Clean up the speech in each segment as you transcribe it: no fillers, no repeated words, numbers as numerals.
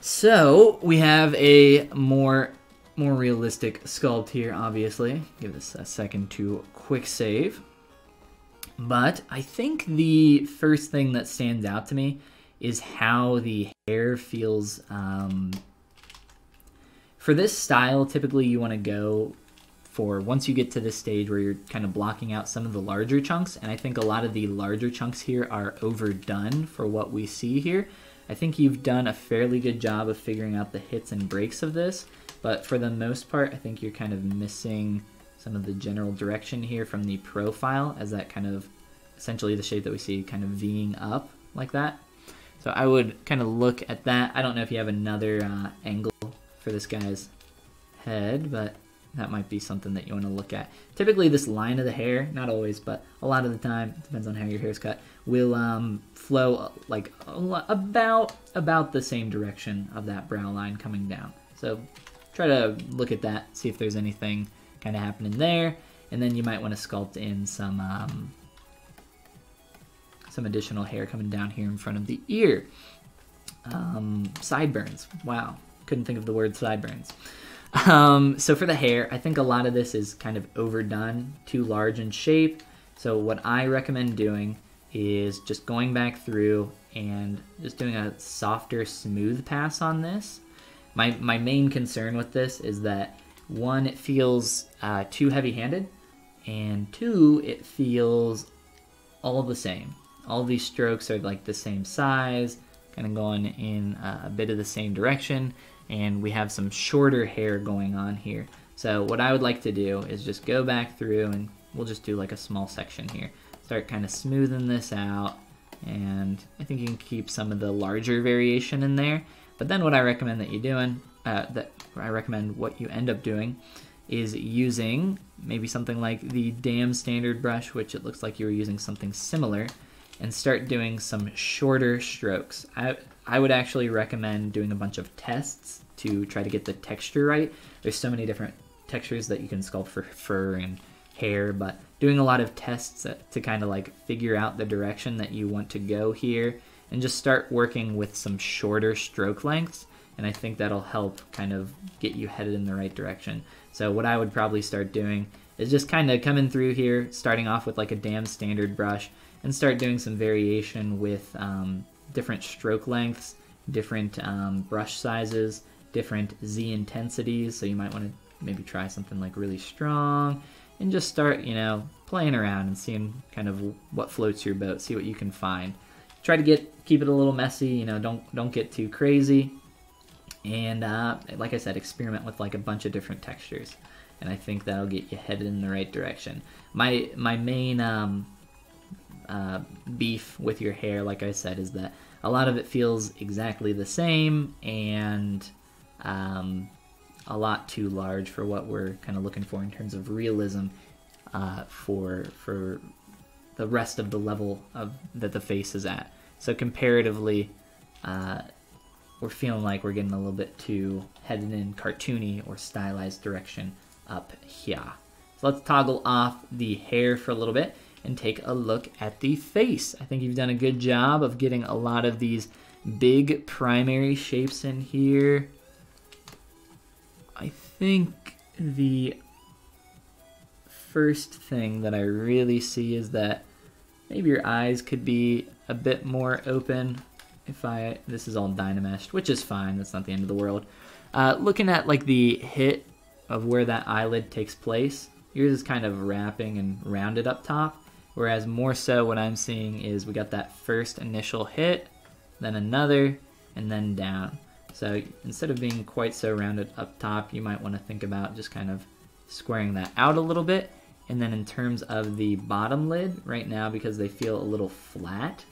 So we have a more realistic sculpt here, obviously. Give this a second to quick save. But I think the first thing that stands out to me is how the hair feels. For this style, typically you want to go for once you get to this stage where you're kind of blocking out some of the larger chunks, and I think a lot of the larger chunks here are overdone for what we see here. I think you've done a fairly good job of figuring out the hits and breaks of this, but for the most part, I think you're kind of missing some of the general direction here from the profile, as that kind of, essentially the shape that we see kind of V'ing up like that. So I would kind of look at that. I don't know if you have another angle for this guy's head, but that might be something that you want to look at. Typically this line of the hair, not always, but a lot of the time, depends on how your hair is cut, will flow like about the same direction of that brow line coming down. So try to look at that, see if there's anything kind of happening there, and then you might want to sculpt in some additional hair coming down here in front of the ear. Sideburns, wow, couldn't think of the word sideburns. So for the hair, I think a lot of this is kind of overdone, too large in shape. So what I recommend doing is just going back through and just doing a softer, smooth pass on this. My main concern with this is that, one, it feels too heavy-handed, and two, it feels all the same. All these strokes are like the same size, kind of going in a bit of the same direction, and we have some shorter hair going on here. So what I would like to do is just go back through, and we'll just do like a small section here. Start kind of smoothing this out, and I think you can keep some of the larger variation in there. But then what I recommend that you're doing, what you end up doing is using maybe something like the damn standard brush, which it looks like you were using something similar, and start doing some shorter strokes. I would actually recommend doing a bunch of tests to try to get the texture right. There's so many different textures that you can sculpt for fur and hair, but doing a lot of tests to kind of like figure out the direction that you want to go here, and just start working with some shorter stroke lengths, and I think that'll help kind of get you headed in the right direction. So what I would probably start doing is just kind of coming through here, starting off with like a damn standard brush, and start doing some variation with different stroke lengths, different brush sizes, different Z intensities. So you might want to maybe try something like really strong, and just start, you know, playing around and seeing kind of what floats your boat, see what you can find. Try to keep it a little messy, you know, don't get too crazy. And like I said, experiment with like a bunch of different textures, and I think that'll get you headed in the right direction. My main beef with your hair, like I said, is that a lot of it feels exactly the same, and a lot too large for what we're kind of looking for in terms of realism for the rest of the level that the face is at. So comparatively, we're feeling like we're getting a little bit too headed in cartoony or stylized direction up here. So let's toggle off the hair for a little bit and take a look at the face. I think you've done a good job of getting a lot of these big primary shapes in here. I think the first thing that I really see is that maybe your eyes could be a bit more open. This is all Dynameshed, which is fine, that's not the end of the world. Looking at like the hit of where that eyelid takes place, yours is kind of wrapping and rounded up top, whereas more so what I'm seeing is we got that first initial hit, then another, and then down. So instead of being quite so rounded up top, you might want to think about just kind of squaring that out a little bit. And then in terms of the bottom lid, right now, because they feel a little flat,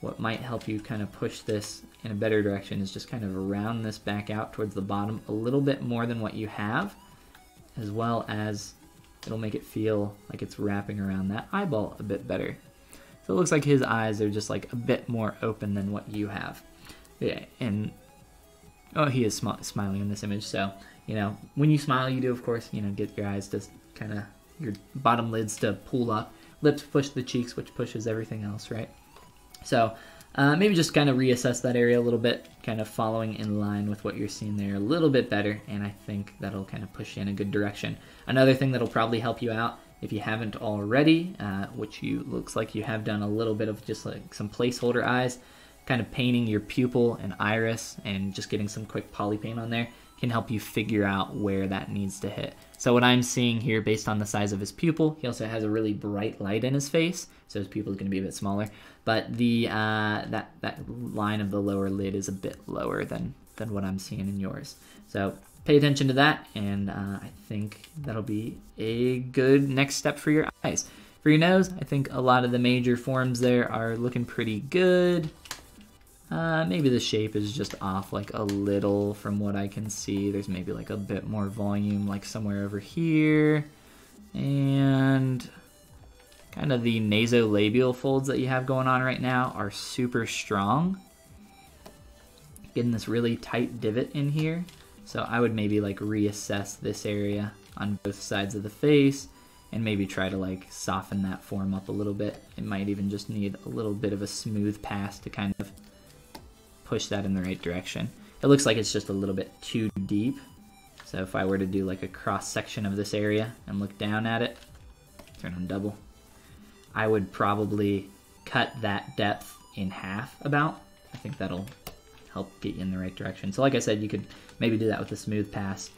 what might help you kind of push this in a better direction is just kind of round this back out towards the bottom a little bit more than what you have, as well as it'll make it feel like it's wrapping around that eyeball a bit better. So it looks like his eyes are just like a bit more open than what you have. Yeah, and oh, he is smiling in this image, so, you know, when you smile, you do, of course, you know, get your eyes to kind of, your bottom lids to pull up, lips push the cheeks, which pushes everything else, right? So maybe just kind of reassess that area a little bit, kind of following in line with what you're seeing there a little bit better, and I think that'll kind of push you in a good direction. Another thing that'll probably help you out, if you haven't already, which looks like you have done a little bit of just like some placeholder eyes, kind of painting your pupil and iris and just getting some quick poly paint on there can help you figure out where that needs to hit. So what I'm seeing here, based on the size of his pupil, he also has a really bright light in his face, so his pupil is going to be a bit smaller. But the that line of the lower lid is a bit lower than what I'm seeing in yours. So pay attention to that, and I think that'll be a good next step for your eyes. For your nose, I think a lot of the major forms there are looking pretty good. Maybe the shape is just off like a little from what I can see. There's maybe like a bit more volume like somewhere over here. And kind of the nasolabial folds that you have going on right now are super strong. Getting this really tight divot in here. So I would maybe like reassess this area on both sides of the face and maybe try to like soften that form up a little bit. It might even just need a little bit of a smooth pass to kind of push that in the right direction. It looks like it's just a little bit too deep. So if I were to do like a cross section of this area and look down at it, turn on double, I would probably cut that depth in half about. I think that'll help get you in the right direction. So like I said, you could maybe do that with a smooth pass,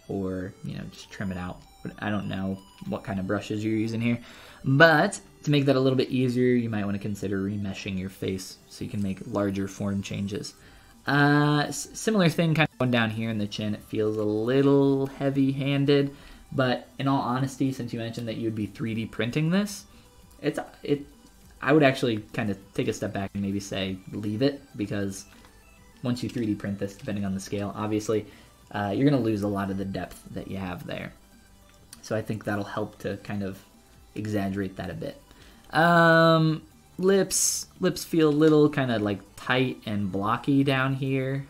or just trim it out. But I don't know what kind of brushes you're using here. But to make that a little bit easier, you might want to consider remeshing your face so you can make larger form changes. Similar thing kind of going down here in the chin. It feels a little heavy-handed, but in all honesty, since you mentioned that you would be 3D printing this, I would actually kind of take a step back and maybe say leave it, because once you 3D print this, depending on the scale, obviously, you're going to lose a lot of the depth that you have there. So I think that'll help to kind of exaggerate that a bit. Lips feel a little kind of like tight and blocky down here,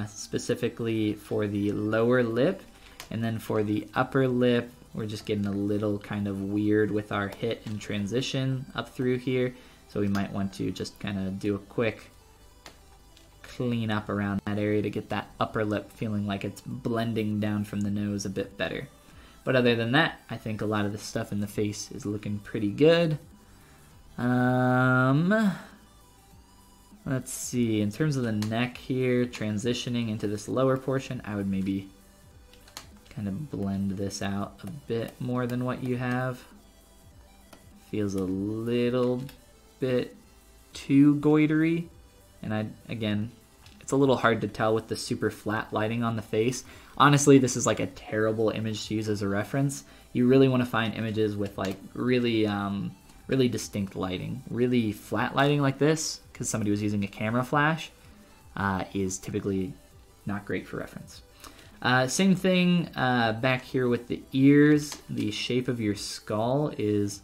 specifically for the lower lip, and then for the upper lip, we're just getting a little kind of weird with our hit and transition up through here. So we might want to just kind of do a quick clean up around that area to get that upper lip feeling like it's blending down from the nose a bit better. But other than that, I think a lot of the stuff in the face is looking pretty good. Let's see, in terms of the neck here, transitioning into this lower portion, I would maybe kind of blend this out a bit more than what you have. Feels a little bit too goitery, and again, it's a little hard to tell with the super flat lighting on the face. Honestly, this is like a terrible image to use as a reference. You really want to find images with like really distinct lighting. Really flat lighting like this, because somebody was using a camera flash, is typically not great for reference. Same thing back here with the ears. The shape of your skull is,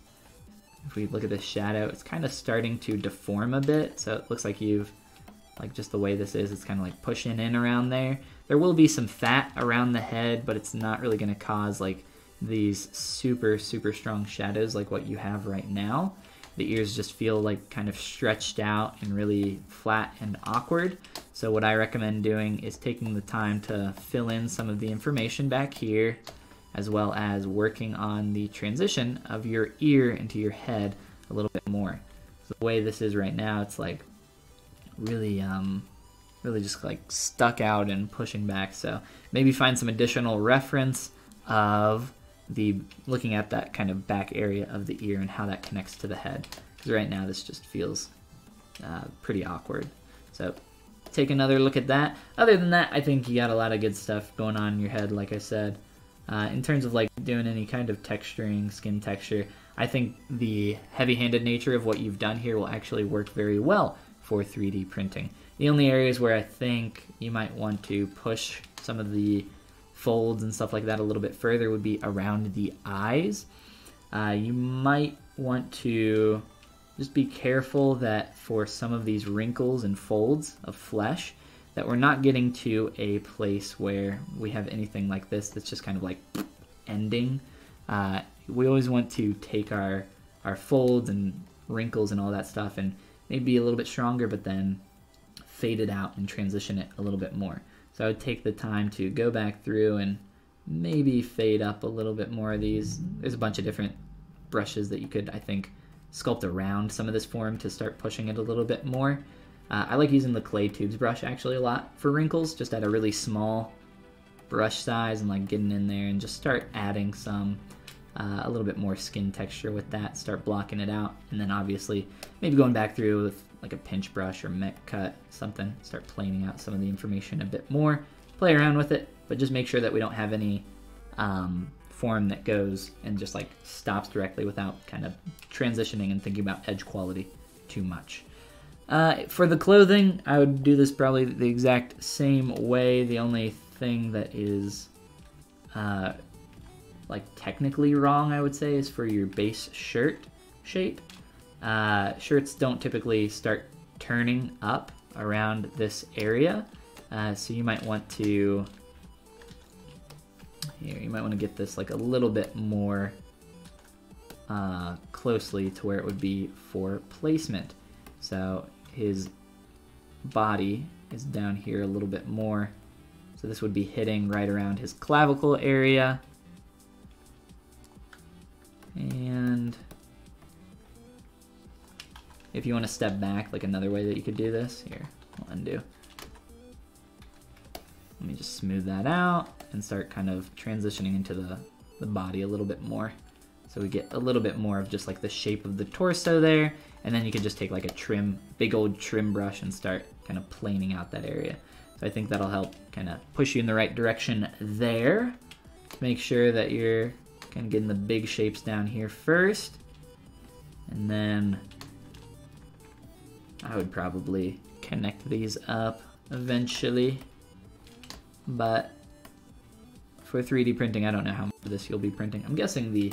if we look at the shadow, it's kind of starting to deform a bit. So it looks like you've, like just the way this is, it's kind of like pushing in around there. There will be some fat around the head, but it's not really going to cause like these super strong shadows like what you have right now. The ears just feel like kind of stretched out and really flat and awkward. So what I recommend doing is taking the time to fill in some of the information back here, as well as working on the transition of your ear into your head a little bit more. So the way this is right now, it's like really just like stuck out and pushing back. So maybe find some additional reference of looking at that kind of back area of the ear and how that connects to the head. Because right now this just feels pretty awkward. So take another look at that. Other than that, I think you got a lot of good stuff going on in your head, like I said. In terms of like doing any kind of texturing, skin texture, I think the heavy-handed nature of what you've done here will actually work very well for 3D printing. The only areas where I think you might want to push some of the folds and stuff like that a little bit further would be around the eyes. You might want to just be careful that for some of these wrinkles and folds of flesh, that we're not getting to a place where we have anything like this that's just kind of like ending. We always want to take our folds and wrinkles and all that stuff and maybe be a little bit stronger, but then fade it out and transition it a little bit more. So I would take the time to go back through and maybe fade up a little bit more of these. There's a bunch of different brushes that you could, I think, sculpt around some of this form to start pushing it a little bit more. I like using the clay tubes brush actually a lot for wrinkles, just at a really small brush size, and like getting in there and just start adding some a little bit more skin texture with that, start blocking it out, and then obviously maybe going back through with like a pinch brush or mech cut, something, start planing out some of the information a bit more, play around with it, but just make sure that we don't have any form that goes and just like stops directly without kind of transitioning and thinking about edge quality too much. For the clothing, I would do this probably the exact same way. The only thing that is like technically wrong, I would say, is for your base shirt shape. Shirts don't typically start turning up around this area, so you might want to get this like a little bit more closely to where it would be for placement. So his body is down here a little bit more, so this would be hitting right around his clavicle area. And if you want to step back, like another way that you could do this, here, I'll undo. Let me just smooth that out and start kind of transitioning into the body a little bit more. So we get a little bit more of just like the shape of the torso there, and then you can just take like a big old trim brush and start kind of planing out that area. So I think that'll help kind of push you in the right direction there. Make sure that you're kind of getting the big shapes down here first, and then I would probably connect these up eventually, but for 3D printing, I don't know how much of this you'll be printing. I'm guessing the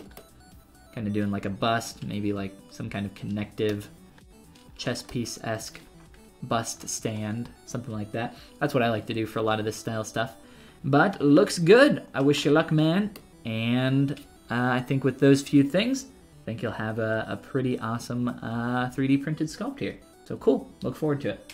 kind of doing like a bust, maybe like some kind of connective chess piece-esque bust stand, something like that. That's what I like to do for a lot of this style stuff. But looks good. I wish you luck, man. And I think with those few things, I think you'll have a pretty awesome 3D printed sculpt here. So cool. Look forward to it.